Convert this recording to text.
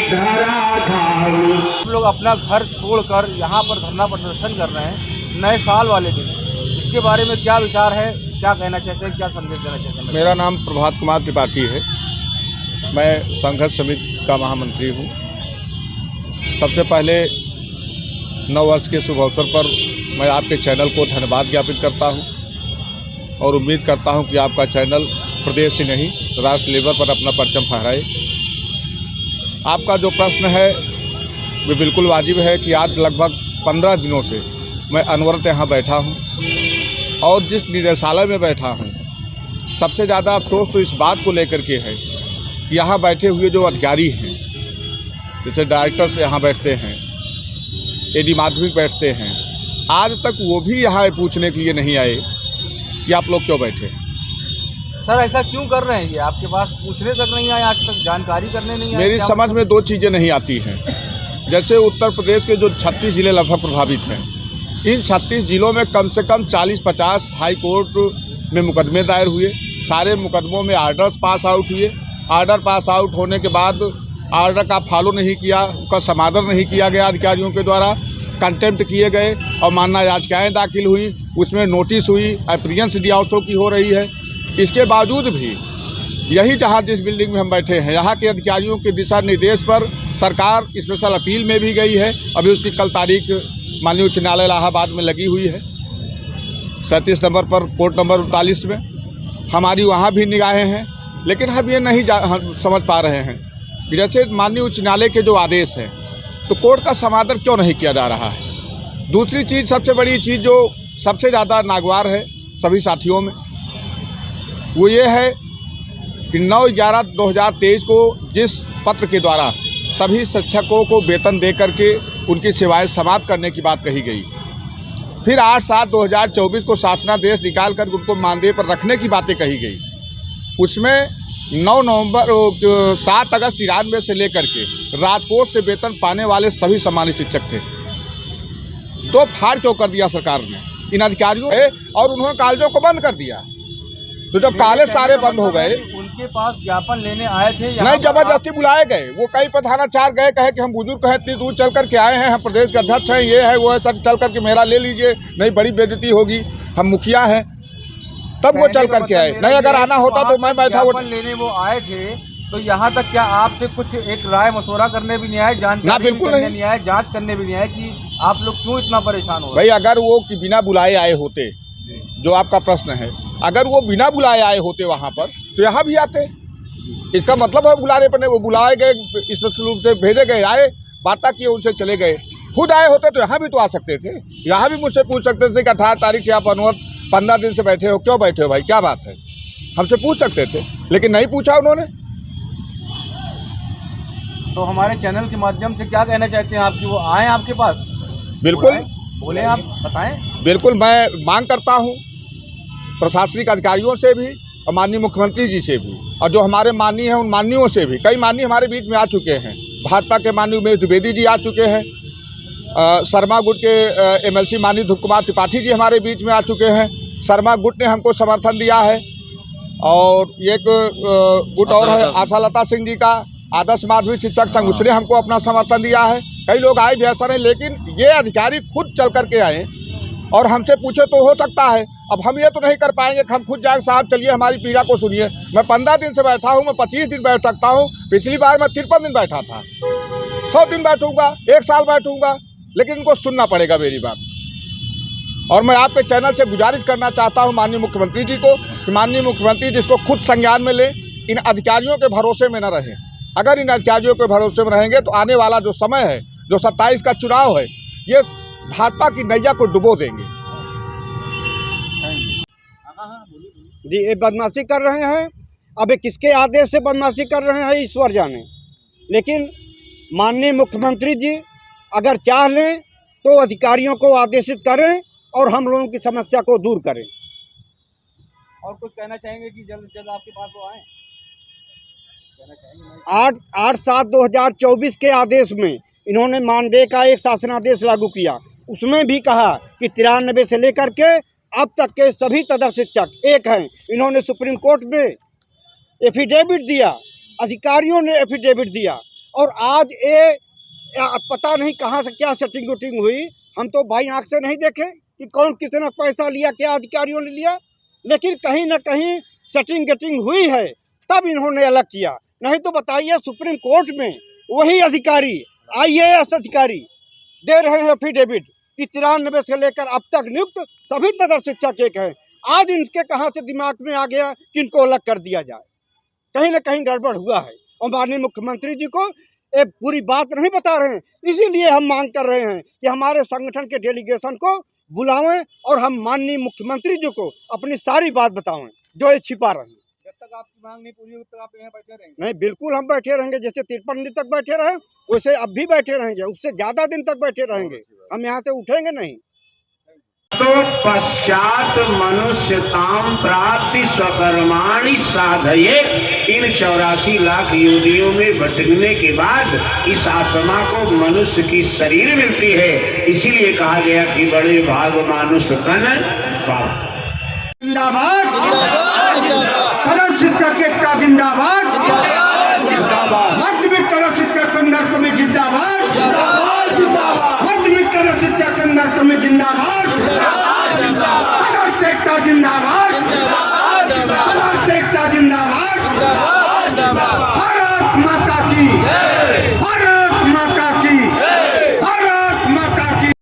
हम लोग अपना घर छोड़कर यहाँ पर धरना प्रदर्शन कर रहे हैं नए साल वाले दिन। इसके बारे में क्या विचार है, क्या कहना चाहते हैं, क्या संदेश देना चाहते हैं? मेरा नाम प्रभात कुमार त्रिपाठी है। मैं संघर्ष समिति का महामंत्री हूँ। सबसे पहले नववर्ष के शुभ अवसर पर मैं आपके चैनल को धन्यवाद ज्ञापित करता हूँ और उम्मीद करता हूँ कि आपका चैनल प्रदेश ही नहीं राष्ट्र लेवल पर अपना परचम फहराए। आपका जो प्रश्न है वो बिल्कुल वाजिब है कि आज लगभग 15 दिनों से मैं अनवरत यहाँ बैठा हूँ और जिस निदेशालय में बैठा हूँ सबसे ज़्यादा अफसोस तो इस बात को लेकर के है कि यहाँ बैठे हुए जो अधिकारी हैं, जैसे डायरेक्टर्स यहाँ बैठते हैं, एडी माध्यमिक बैठते हैं, आज तक वो भी यहाँ पूछने के लिए नहीं आए कि आप लोग क्यों बैठे हैं। सर ऐसा क्यों कर रहे हैं? ये आपके पास पूछने तक नहीं आए, आज तक जानकारी करने नहीं आए? मेरी समझ में दो चीज़ें नहीं आती हैं। जैसे उत्तर प्रदेश के जो 36 ज़िले लगभग प्रभावित हैं, इन 36 ज़िलों में कम से कम 40-50 हाई कोर्ट में मुकदमे दायर हुए। सारे मुकदमों में आर्डर्स पास आउट हुए। आर्डर पास आउट होने के बाद आर्डर का फॉलो नहीं किया, उसका समाधान नहीं किया गया अधिकारियों के द्वारा, कंटेम्प्ट किए गए और मानना याचिकाएँ दाखिल हुई, उसमें नोटिस हुई, अपीयरेंस डियासो की हो रही है। इसके बावजूद भी यही जहाँ जिस बिल्डिंग में हम बैठे हैं, यहाँ के अधिकारियों के दिशा निर्देश पर सरकार स्पेशल अपील में भी गई है। अभी उसकी कल तारीख माननीय उच्च न्यायालय इलाहाबाद में लगी हुई है 37 नंबर पर, कोर्ट नंबर 39 में। हमारी वहाँ भी निगाहें हैं, लेकिन हम ये नहीं हम समझ पा रहे हैं कि जैसे माननीय उच्च न्यायालय के जो आदेश हैं तो कोर्ट का समाधान क्यों नहीं किया जा रहा है। दूसरी चीज़, सबसे बड़ी चीज़ जो सबसे ज़्यादा नागवार है सभी साथियों में, वो ये है कि 9/11/2023 को जिस पत्र के द्वारा सभी शिक्षकों को वेतन दे करके उनकी सेवाएं समाप्त करने की बात कही गई, फिर 8/7/2024 को शासनादेश निकाल कर उनको मानदेय पर रखने की बातें कही गई। उसमें 7 अगस्त 93 से लेकर के राजकोष से वेतन पाने वाले सभी सम्मानित शिक्षक थे। तो फाड़ क्यों कर दिया सरकार ने इन अधिकारियों ने, और उन्होंने कॉलेजों को बंद कर दिया। तो जब कॉलेज सारे बंद हो गए, उनके पास ज्ञापन लेने आए थे? नहीं, जबरदस्ती बुलाए गए। वो कई प्रधानाचार्य गए, कहे कि हम बुजुर्ग हैं, इतनी दूर चल करके आए हैं, हम प्रदेश के अध्यक्ष हैं, ये है वो है, सर चल करके मेरा ले लीजिए, नहीं बड़ी बेइज्जती होगी, हम मुखिया हैं। तब वो चल करके आए। नहीं, अगर आना होता तो मैं बैठा वो लेने वो आए थे। तो यहाँ तक क्या आपसे कुछ एक राय मशवरा करने भी नहीं आए, जानकारी बिल्कुल नहीं आए, जांच करने भी नहीं आए कि आप लोग क्यों इतना परेशान हो? भाई, अगर वो बिना बुलाए आए होते, जो आपका प्रश्न है, अगर वो बिना बुलाए आए होते वहाँ पर तो यहाँ भी आते। इसका मतलब है बुलाने पर नहीं, वो बुलाए गए, स्पष्ट रूप से भेजे गए, आए, बात किए, उनसे चले गए। खुद आए होते तो यहाँ भी तो आ सकते थे, यहाँ भी मुझसे पूछ सकते थे कि 18 तारीख से आप अनवर 15 दिन से बैठे हो, क्यों बैठे हो भाई, क्या बात है, हमसे पूछ सकते थे, लेकिन नहीं पूछा उन्होंने। तो हमारे चैनल के माध्यम से क्या कहना चाहते हैं आप कि वो आए आपके पास? बिल्कुल बोले, आप बताएं। बिल्कुल, मैं मांग करता हूँ प्रशासनिक अधिकारियों से भी और माननीय मुख्यमंत्री जी से भी, और जो हमारे माननीय हैं उन माननीयों से भी। कई माननीय हमारे बीच में आ चुके हैं। भाजपा के माननीय उमेश द्विवेदी जी आ चुके हैं, शर्मा गुट के MLC माननीय ध्रुव कुमार त्रिपाठी जी हमारे बीच में आ चुके हैं। शर्मा गुट ने हमको समर्थन दिया है, और एक गुट और है आशालता सिंह जी का, आदर्श माध्यमिक शिक्षक संघ, उसने हमको अपना समर्थन दिया है। कई लोग आए भी ऐसा नहीं, लेकिन ये अधिकारी खुद चल करके आए और हमसे पूछे तो हो सकता है। अब हम ये तो नहीं कर पाएंगे कि हम खुद जाए, साहब चलिए हमारी पीड़ा को सुनिए। मैं 15 दिन से बैठा हूँ, मैं 25 दिन बैठ सकता हूँ, पिछली बार मैं 53 दिन बैठा था, 100 दिन बैठूंगा, 1 साल बैठूंगा, लेकिन इनको सुनना पड़ेगा मेरी बात। और मैं आपके चैनल से गुजारिश करना चाहता हूँ माननीय मुख्यमंत्री जी को कि माननीय मुख्यमंत्री जिसको खुद संज्ञान में ले, इन अधिकारियों के भरोसे में न रहें। अगर इन अधिकारियों के भरोसे में रहेंगे तो आने वाला जो समय है, जो 27 का चुनाव है, ये भाजपा की नैया को डुबो देंगे। जी, ये बदमाशी कर रहे हैं। अब ये किसके आदेश से बदमाशी कर रहे हैं ईश्वर जाने, लेकिन माननीय मुख्यमंत्री जी अगर चाह लें तो अधिकारियों को आदेशित करें और हम लोगों की समस्या को दूर करें। और कुछ कहना चाहेंगे कि जल्द से जल्द आपके पास वो आए? 8/7/2024 के आदेश में इन्होंने मानदेय का एक शासनादेश लागू किया। उसमें भी कहा कि 93 से लेकर के अब तक के सभी तदर्थ शिक्षक एक हैं। इन्होंने सुप्रीम कोर्ट में एफिडेविट दिया, अधिकारियों ने एफिडेविट दिया और आज ये पता नहीं कहाँ से क्या सेटिंग वोटिंग हुई। हम तो भाई आँख से नहीं देखे कि कौन कितना पैसा लिया, क्या अधिकारियों ने लिया, लेकिन कहीं ना कहीं सेटिंग गेटिंग हुई है, तब इन्होंने अलग किया। नहीं तो बताइए, सुप्रीम कोर्ट में वही अधिकारी IAS अधिकारी दे रहे हैं एफिडेविट कि 93 से लेकर अब तक नियुक्त सभी तदर शिक्षक एक हैं। आज इनके कहाँ से दिमाग में आ गया कि इनको अलग कर दिया जाए? कहीं ना कहीं गड़बड़ हुआ है और माननीय मुख्यमंत्री जी को ये पूरी बात नहीं बता रहे हैं। इसीलिए हम मांग कर रहे हैं कि हमारे संगठन के डेलीगेशन को बुलावें और हम माननीय मुख्यमंत्री जी को अपनी सारी बात बताएं जो ये छिपा रहे हैं। जब तक आपकी मांग नहीं पूरी होगी तब आप यहाँ बैठे रहेंगे? नहीं, बिल्कुल हम बैठे रहेंगे। जैसे 53 दिन तक बैठे रहे वैसे अब भी बैठे रहेंगे, उससे ज्यादा दिन तक बैठे रहेंगे। हम यहाँ से उठेंगे नहीं। तो पश्चात मनुष्यताम प्राप्ति स्वकर्माणि साधये। इन 84 लाख योनियों में भटकने के बाद इस आत्मा को मनुष्य की शरीर मिलती है। इसीलिए कहा गया कि बड़े भाग मानुष तन पाओ। जिंदाबाद, कदम शिक्षक एकता जिंदाबाद, मध्य कदम शिक्षक संघर्ष में जिंदाबाद, मध्य कदम शिक्षक संघर्ष में जिंदाबाद।